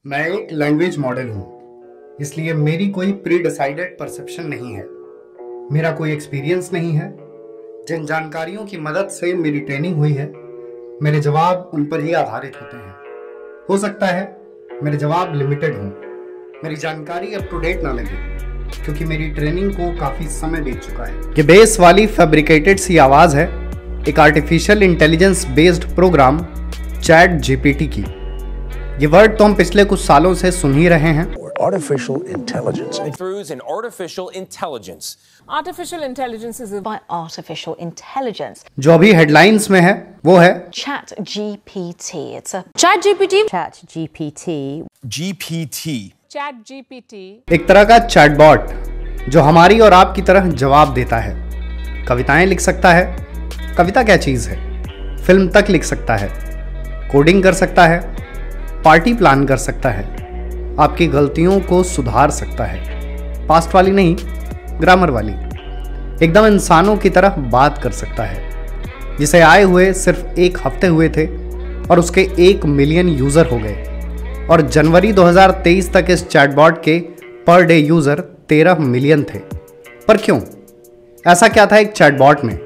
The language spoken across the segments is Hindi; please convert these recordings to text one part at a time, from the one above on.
मैं एक लैंग्वेज मॉडल हूँ, इसलिए मेरी कोई प्री डिसाइडेड परसेप्शन नहीं है। मेरा कोई एक्सपीरियंस नहीं है। जिन जानकारियों की मदद से मेरी ट्रेनिंग हुई है, मेरे जवाब उन पर ही आधारित होते हैं। हो सकता है मेरे जवाब लिमिटेड हों, मेरी जानकारी अप टू डेट ना लगे, क्योंकि मेरी ट्रेनिंग को काफी समय बीत चुका है। ये बेस वाली फैब्रिकेटेड सी आवाज है एक artificial intelligence based program chat GPT की। ये वर्ड तो हम पिछले कुछ सालों से सुन ही रहे हैं। Artificial intelligence. Breakthroughs in artificial intelligence. Artificial intelligence is by artificial intelligence. जो अभी हेडलाइंस में है वो है Chat GPT. It's a Chat GPT. Chat GPT. GPT. Chat GPT. एक तरह का चैटबॉट जो हमारी और आपकी तरह जवाब देता है, कविताएं लिख सकता है। कविता क्या चीज़ है? फिल्म तक लिख सकता है, कोडिंग कर सकता है, पार्टी प्लान कर सकता है, आपकी गलतियों को सुधार सकता है, पास्ट वाली नहीं ग्रामर वाली, एकदम इंसानों की तरह बात कर सकता है। जिसे आए हुए सिर्फ 1 हफ्ते हुए थे और उसके 1 मिलियन यूज़र हो गए, और जनवरी 2023 तक इस चैटबॉट के पर डे यूज़र 13 मिलियन थे। पर क्यों? ऐसा क्या था एक चैटबॉट में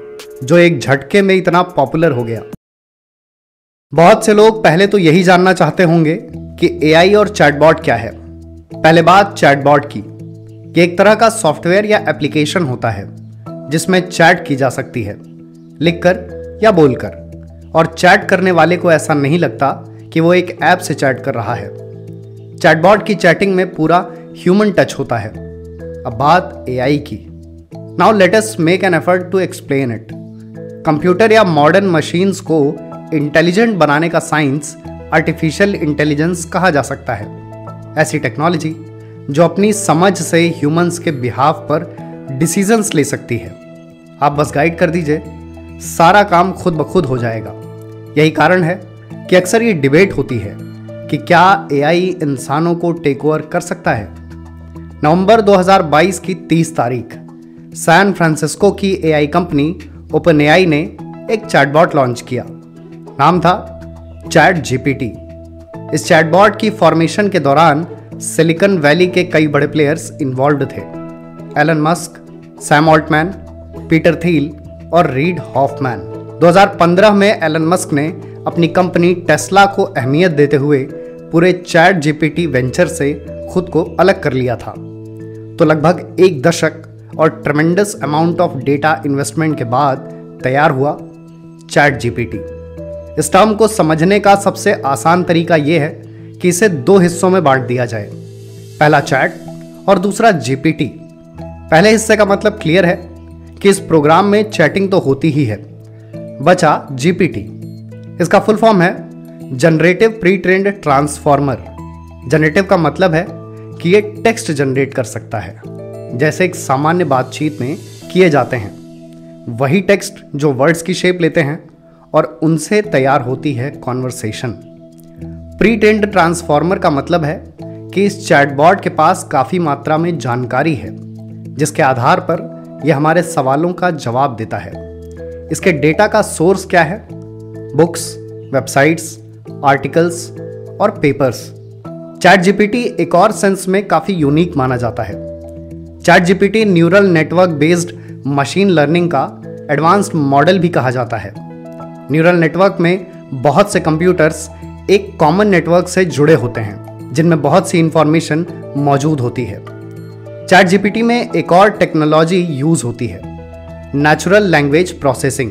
जो एक झटके में इतना पॉपुलर हो गया? बहुत से लोग पहले तो यही जानना चाहते होंगे कि एआई और चैटबॉट क्या है। पहले बात चैटबॉट की। ये एक तरह का सॉफ्टवेयर या एप्लीकेशन होता है जिसमें चैट की जा सकती है, लिखकर या बोलकर, और चैट करने वाले को ऐसा नहीं लगता कि वो एक ऐप से चैट कर रहा है। चैटबॉट की चैटिंग में पूरा ह्यूमन टच होता है। अब बात एआई की। Now let us make an effort to explain it. Computer या मॉडर्न मशीन्स को इंटेलिजेंट बनाने का साइंस आर्टिफिशियल इंटेलिजेंस कहा जा सकता है। ऐसी टेक्नोलॉजी जो अपनी समझ से ह्यूमंस के बिहाफ पर डिसीजंस ले सकती है। आप बस गाइड कर दीजिए, सारा काम खुद ब खुद हो जाएगा। यही कारण है कि अक्सर ये डिबेट होती है कि क्या एआई इंसानों को टेक ओवर कर सकता है। नवंबर 2022 की 30 तारीख सैन फ्रांसिस्को की एआई कंपनी ओपन एआई ने एक चैटबॉट लॉन्च किया। नाम था चैट जीपीटी। इस चैटबॉट की फॉर्मेशन के दौरान सिलिकॉन वैली के कई बड़े प्लेयर्स इन्वॉल्व्ड थे। Elon Musk, Sam Altman, Peter Thiel और रीड हॉफमैन। 2015 में एलन मस्क ने अपनी कंपनी टेस्ला को अहमियत देते हुए पूरे चैट जीपीटी वेंचर से खुद को अलग कर लिया था। तो लगभग 1 दशक और ट्रेमेंडस अमाउंट ऑफ डेटा इन्वेस्टमेंट के बाद तैयार हुआ चैट जीपीटी। इस टर्म को समझने का सबसे आसान तरीका यह है कि इसे 2 हिस्सों में बांट दिया जाए, पहला चैट और दूसरा जीपीटी। पहले हिस्से का मतलब क्लियर है कि इस प्रोग्राम में चैटिंग तो होती ही है। बचा जीपीटी। इसका फुल फॉर्म है generative pre trained transformer. Generative का मतलब है कि ये टेक्स्ट जनरेट कर सकता है, जैसे एक सामान्य बातचीत में किए जाते हैं। वही टेक्स्ट जो वर्ड्स की शेप लेते हैं और उनसे तैयार होती है कॉन्वर्सेशन। प्री ट्रेन्ड ट्रांसफॉर्मर का मतलब है कि इस चैटबॉट के पास काफ़ी मात्रा में जानकारी है, जिसके आधार पर यह हमारे सवालों का जवाब देता है। इसके डेटा का सोर्स क्या है? बुक्स, वेबसाइट्स, आर्टिकल्स और पेपर्स। चैट जीपीटी एक और सेंस में काफ़ी यूनिक माना जाता है। Chat GPT neural network based machine learning का एडवांस्ड मॉडल भी कहा जाता है। न्यूरल नेटवर्क में बहुत से कंप्यूटर्स एक कॉमन नेटवर्क से जुड़े होते हैं, जिनमें बहुत सी इंफॉर्मेशन मौजूद होती है। चैट जीपीटी में एक और टेक्नोलॉजी यूज होती है, नेचुरल लैंग्वेज प्रोसेसिंग,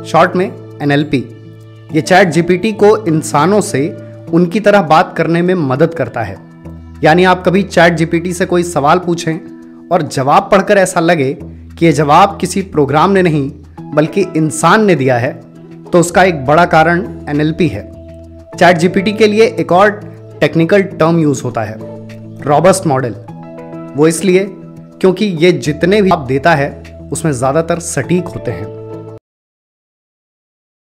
शॉर्ट में एनएलपी। ये चैट जीपीटी को इंसानों से उनकी तरह बात करने में मदद करता है। यानी आप कभी चैट जीपीटी से कोई सवाल पूछें और जवाब पढ़कर ऐसा लगे कि यह जवाब किसी प्रोग्राम ने नहीं बल्कि इंसान ने दिया है, तो उसका एक बड़ा कारण एनएलपी है। चैट जीपीटी के लिए एक और टेक्निकल टर्म यूज होता है, रॉबस्ट मॉडल। वो इसलिए क्योंकि ये जितने भी आप देता है उसमें ज्यादातर सटीक होते हैं।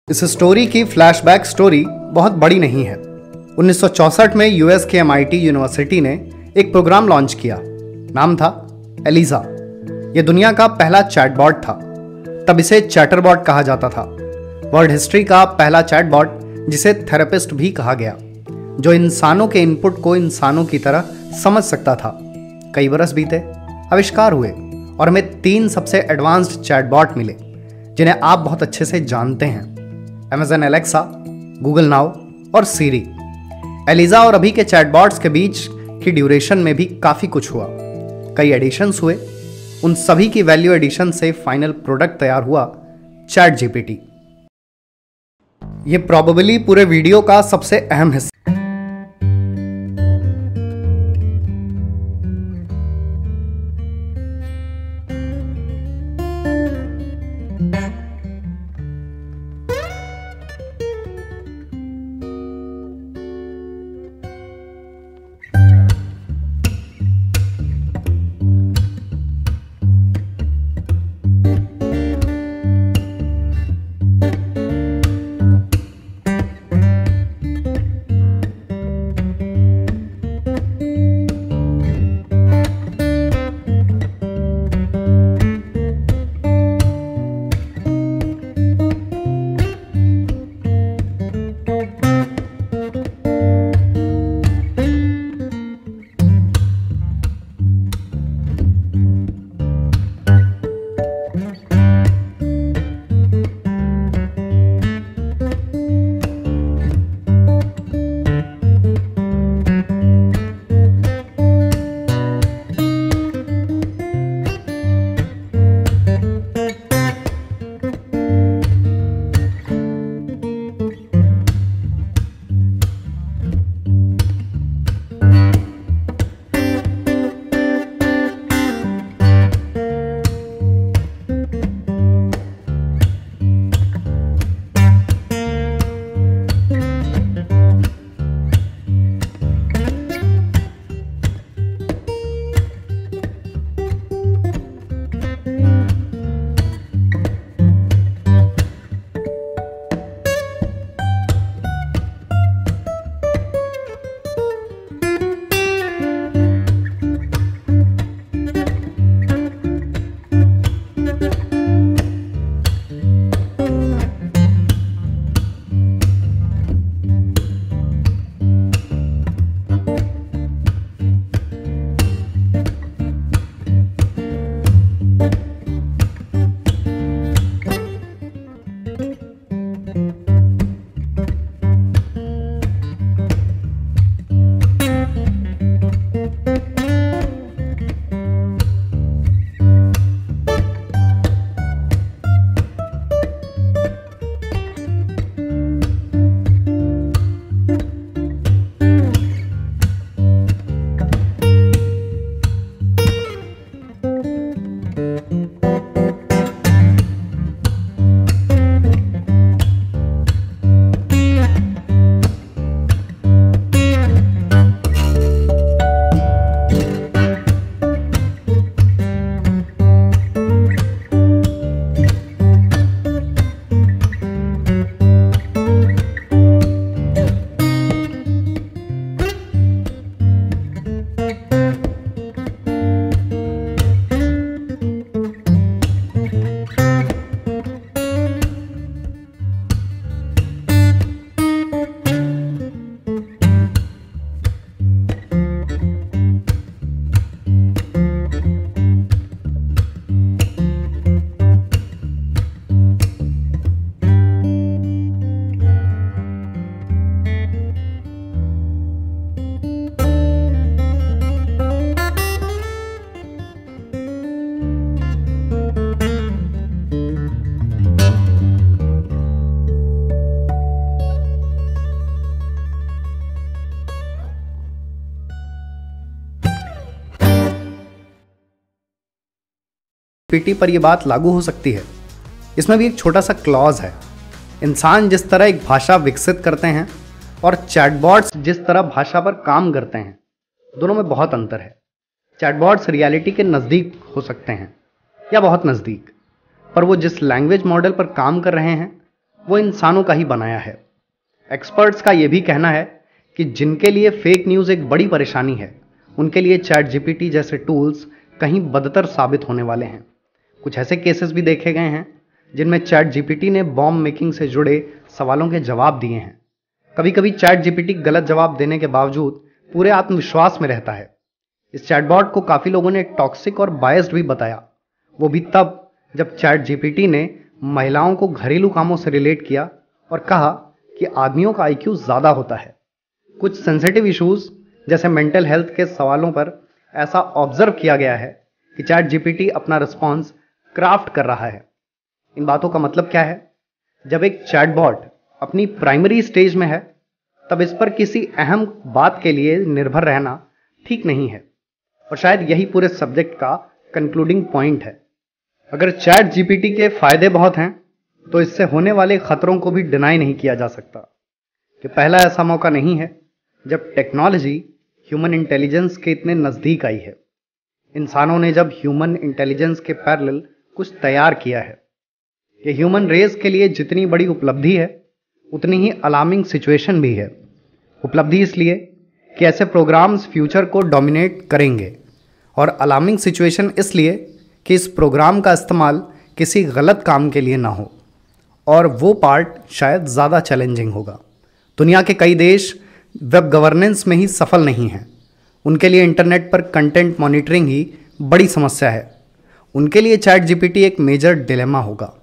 इस स्टोरी की फ्लैशबैक स्टोरी बहुत बड़ी नहीं है। 1964 में यूएस के एमआईटी यूनिवर्सिटी ने एक प्रोग्राम लॉन्च किया। नाम था एलिजा। यह दुनिया का पहला चैटबॉट था। तब इसे चैटरबॉट कहा जाता था। वर्ल्ड हिस्ट्री का पहला चैटबॉट जिसे थेरेपिस्ट भी कहा गया। जो इंसानों के इनपुट को इंसानों की तरह समझ सकता था। कई बरस बीते, आविष्कार हुए और हमें 3 सबसे एडवांस्ड चैटबॉट मिले जिन्हें आप बहुत अच्छे से जानते हैं, Amazon Alexa, Google Now और Siri। एलिजा और अभी के चैटबॉट्स के बीच की ड्यूरेशन में भी काफ़ी कुछ हुआ। कई एडिशंस हुए, उन सभी की वैल्यू एडिशन से फाइनल प्रोडक्ट तैयार हुआ ChatGPT। ये प्रॉबेबली पूरे वीडियो का सबसे अहम हिस्सा। पीटी पर यह बात लागू हो सकती है। इसमें भी एक छोटा सा क्लॉज है। इंसान जिस तरह एक भाषा विकसित करते हैं और चैटबॉट्स जिस तरह भाषा पर काम करते हैं, दोनों में बहुत अंतर है। चैटबॉट्स रियलिटी के नज़दीक हो सकते हैं या बहुत नज़दीक, पर वो जिस लैंग्वेज मॉडल पर काम कर रहे हैं वो इंसानों का ही बनाया है। एक्सपर्ट्स का ये भी कहना है कि जिनके लिए फेक न्यूज़ एक बड़ी परेशानी है, उनके लिए चैट जीपीटी जैसे टूल्स कहीं बदतर साबित होने वाले हैं। कुछ ऐसे केसेस भी देखे गए हैं जिनमें चैट जीपीटी ने बॉम्ब मेकिंग से जुड़े सवालों के जवाब दिए हैं। कभी कभी चैट जीपीटी गलत जवाब देने के बावजूद पूरे आत्मविश्वास में रहता है। इस चैटबॉट को काफ़ी लोगों ने टॉक्सिक और बायस्ड भी बताया, वो भी तब जब चैट जीपीटी ने महिलाओं को घरेलू कामों से रिलेट किया और कहा कि आदमियों का आईक्यू ज़्यादा होता है। कुछ सेंसिटिव इश्यूज जैसे मेंटल हेल्थ के सवालों पर ऐसा ऑब्जर्व किया गया है कि चैट जीपीटी अपना रिस्पॉन्स क्राफ्ट कर रहा है। इन बातों का मतलब क्या है? जब एक चैटबॉट अपनी प्राइमरी स्टेज में है तब इस पर किसी अहम बात के लिए निर्भर रहना ठीक नहीं है, और शायद यही पूरे सब्जेक्ट का कंक्लूडिंग पॉइंट है। अगर चैट जीपीटी के फायदे बहुत हैं तो इससे होने वाले खतरों को भी डिनाई नहीं किया जा सकता कि पहला ऐसा मौका नहीं है जब टेक्नोलॉजी ह्यूमन इंटेलिजेंस के इतने नज़दीक आई है। इंसानों ने जब ह्यूमन इंटेलिजेंस के पैरेलल कुछ तैयार किया है। ये ह्यूमन रेस के लिए जितनी बड़ी उपलब्धि है उतनी ही अलार्मिंग सिचुएशन भी है। उपलब्धि इसलिए कि ऐसे प्रोग्राम्स फ्यूचर को डोमिनेट करेंगे, और अलार्मिंग सिचुएशन इसलिए कि इस प्रोग्राम का इस्तेमाल किसी गलत काम के लिए ना हो, और वो पार्ट शायद ज़्यादा चैलेंजिंग होगा। दुनिया के कई देश वेब गवर्नेंस में ही सफल नहीं हैं। उनके लिए इंटरनेट पर कंटेंट मॉनिटरिंग ही बड़ी समस्या है। उनके लिए चैट जीपीटी एक मेजर डिलेमा होगा।